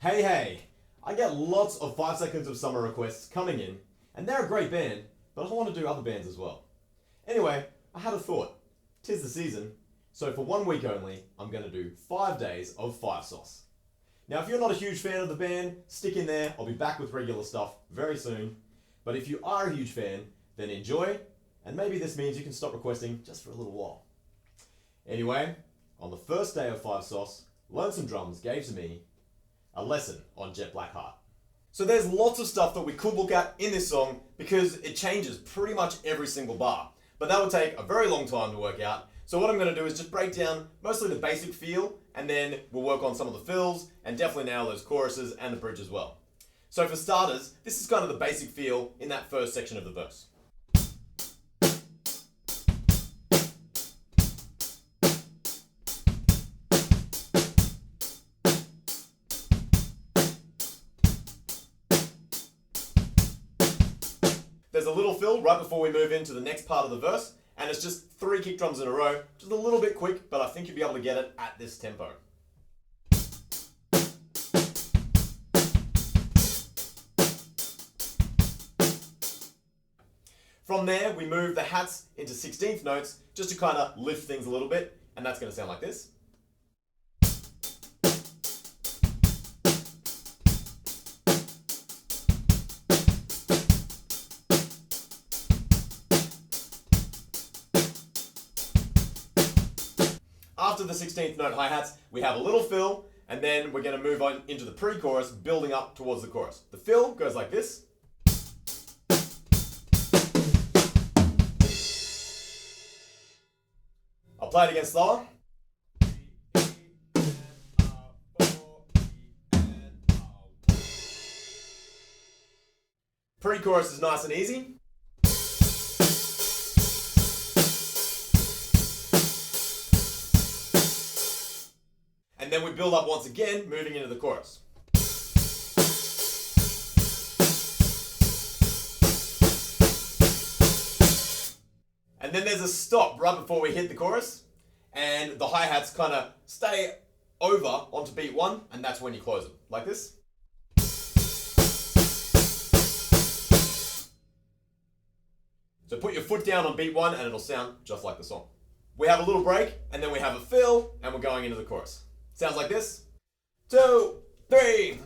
Hey, I get lots of 5 Seconds of Summer requests coming in, and they're a great band, but I want to do other bands as well. Anyway, I had a thought. 'Tis the season, so for 1 week only, I'm going to do 5 days of 5 Sauce. Now, if you're not a huge fan of the band, stick in there. I'll be back with regular stuff very soon. But if you are a huge fan, then enjoy, and maybe this means you can stop requesting just for a little while. Anyway, on the first day of 5 Sauce, LearnSomeDrums gave to me a lesson on Jet Blackheart. So there's lots of stuff that we could look at in this song because it changes pretty much every single bar. But that would take a very long time to work out. So what I'm going to do is just break down mostly the basic feel, and then we'll work on some of the fills and definitely nail those choruses and the bridge as well. So for starters, this is kind of the basic feel in that first section of the verse. There's a little fill right before we move into the next part of the verse, and it's just 3 kick drums in a row, just a little bit quick, but I think you'll be able to get it at this tempo. From there, we move the hats into 16th notes just to kind of lift things a little bit, and that's going to sound like this. After the 16th note hi-hats, we have a little fill, and then we're going to move on into the pre-chorus, building up towards the chorus. The fill goes like this. I'll play it again slower. Pre-chorus is nice and easy. And then we build up once again, moving into the chorus. And then there's a stop right before we hit the chorus, and the hi-hats kind of stay over onto beat 1, and that's when you close them, like this. So put your foot down on beat 1 and it'll sound just like the song. We have a little break, and then we have a fill, and we're going into the chorus. Sounds like this. 2, 3.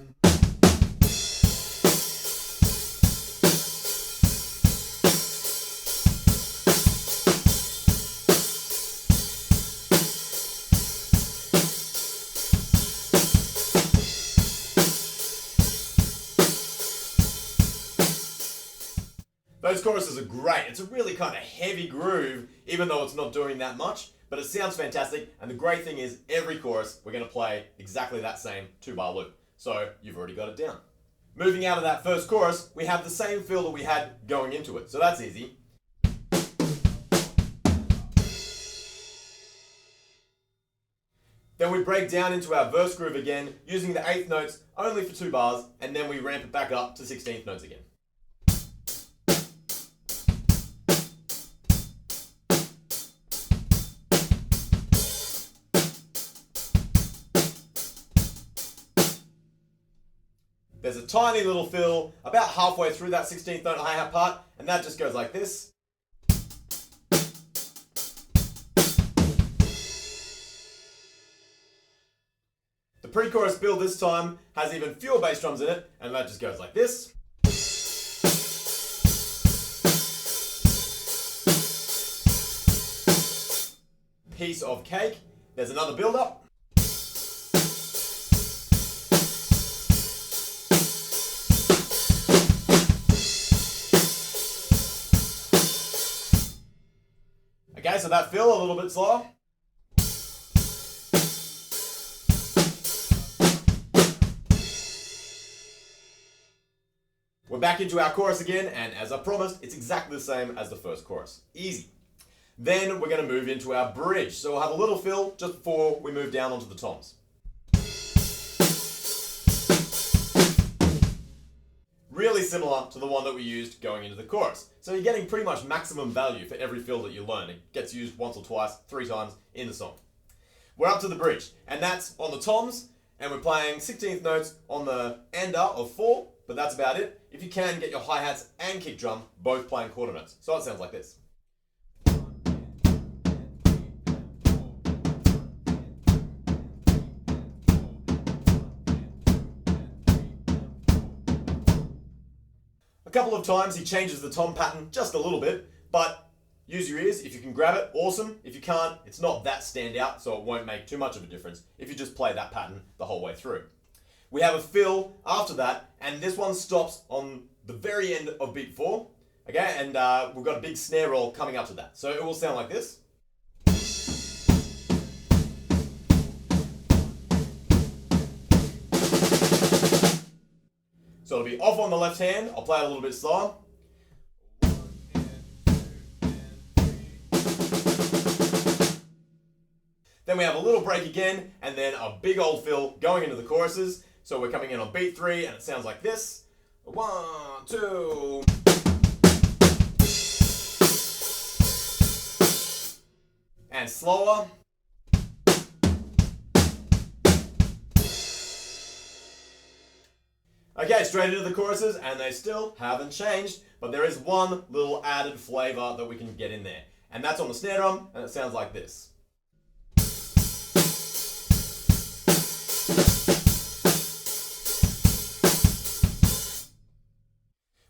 Those choruses are great. It's a really kind of heavy groove, even though it's not doing that much. But it sounds fantastic, and the great thing is every chorus we're going to play exactly that same 2-bar loop. So you've already got it down. Moving out of that first chorus, we have the same feel that we had going into it, so that's easy. Then we break down into our verse groove again, using the 8th notes only for 2 bars, and then we ramp it back up to 16th notes again. There's a tiny little fill about halfway through that 16th note hi-hat part, and that just goes like this. The pre-chorus build this time has even fewer bass drums in it, and that just goes like this. Piece of cake. There's another build-up. Okay, so that fill a little bit slower. We're back into our chorus again, and as I promised, it's exactly the same as the first chorus. Easy. Then we're going to move into our bridge. So we'll have a little fill just before we move down onto the toms. Really similar to the one that we used going into the chorus. So you're getting pretty much maximum value for every fill that you learn. It gets used once or twice, 3 times in the song. We're up to the bridge, and that's on the toms, And we're playing 16th notes on the ender of 4, but that's about it. If you can, get your hi-hats and kick drum both playing quarter notes. So it sounds like this. A couple of times he changes the tom pattern just a little bit, but use your ears. If you can grab it, awesome. If you can't, it's not that standout, so it won't make too much of a difference if you just play that pattern the whole way through. We have a fill after that, and this one stops on the very end of beat 4. Okay, and we've got a big snare roll coming up to that. So it will sound like this. So it'll be off on the left hand. I'll play it a little bit slower. Then we have a little break again, and then a big old fill going into the choruses. So we're coming in on beat 3, and it sounds like this. 1, 2. And slower. Okay, straight into the choruses, and they still haven't changed, but there is one little added flavor that we can get in there. And that's on the snare drum, and it sounds like this.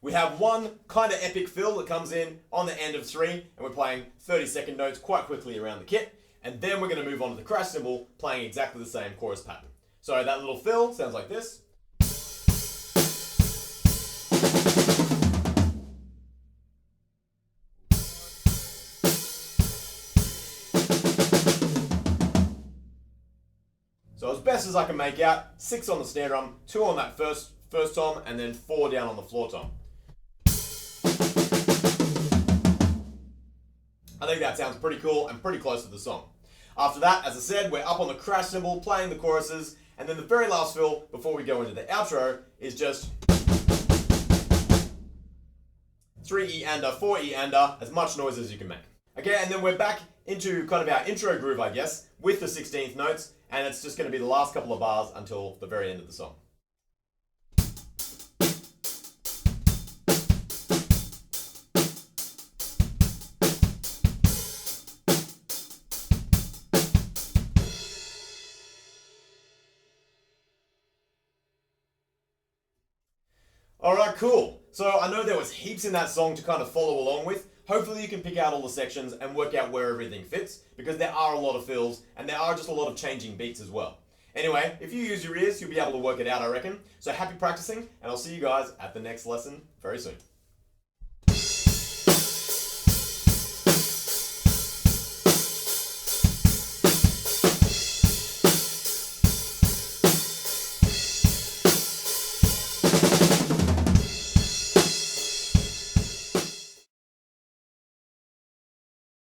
We have one kind of epic fill that comes in on the end of 3, and we're playing 30-second notes quite quickly around the kit, and then we're going to move on to the crash cymbal, playing exactly the same chorus pattern. So that little fill sounds like this. So as best as I can make out, 6 on the snare drum, 2 on that first tom, and then 4 down on the floor tom. I think that sounds pretty cool and pretty close to the song. After that, as I said, we're up on the crash cymbal, playing the choruses, and then the very last fill before we go into the outro is just 3 E under, 4 E under, as much noise as you can make. Okay, and then we're back into kind of our intro groove, I guess, with the 16th notes, and it's just going to be the last couple of bars until the very end of the song. Alright, cool. So I know there was heaps in that song to kind of follow along with. Hopefully you can pick out all the sections and work out where everything fits, because there are a lot of fills and there are just a lot of changing beats as well. Anyway, if you use your ears, you'll be able to work it out, I reckon. So happy practicing, and I'll see you guys at the next lesson very soon.